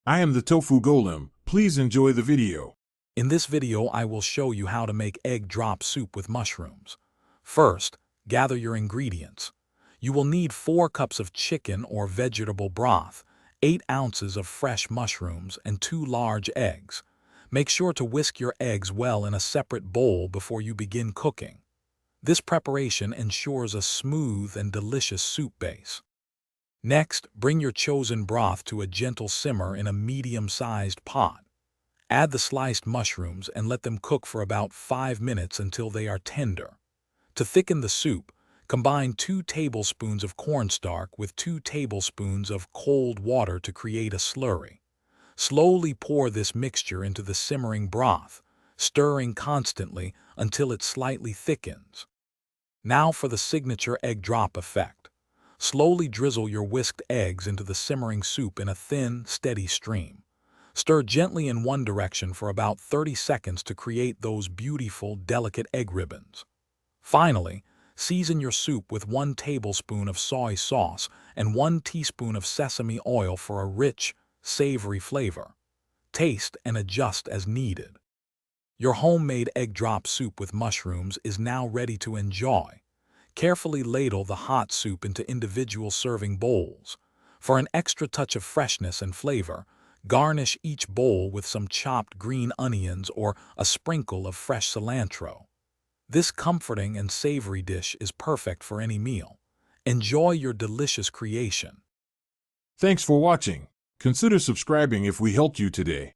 I am the Tofu Golem. Please enjoy the video. In this video, I will show you how to make egg drop soup with mushrooms. First, gather your ingredients. You will need 4 cups of chicken or vegetable broth, 8 ounces of fresh mushrooms, and 2 large eggs. Make sure to whisk your eggs well in a separate bowl before you begin cooking. This preparation ensures a smooth and delicious soup base. Next, bring your chosen broth to a gentle simmer in a medium-sized pot. Add the sliced mushrooms and let them cook for about 5 minutes until they are tender. To thicken the soup, combine 2 tablespoons of cornstarch with 2 tablespoons of cold water to create a slurry. Slowly pour this mixture into the simmering broth, stirring constantly until it slightly thickens. Now for the signature egg drop effect. Slowly drizzle your whisked eggs into the simmering soup in a thin, steady stream. Stir gently in one direction for about 30 seconds to create those beautiful, delicate egg ribbons. Finally, season your soup with 1 tablespoon of soy sauce and 1 teaspoon of sesame oil for a rich, savory flavor. Taste and adjust as needed. Your homemade egg drop soup with mushrooms is now ready to enjoy. Carefully ladle the hot soup into individual serving bowls. For an extra touch of freshness and flavor, garnish each bowl with some chopped green onions or a sprinkle of fresh cilantro. This comforting and savory dish is perfect for any meal. Enjoy your delicious creation. Thanks for watching. Consider subscribing if we helped you today.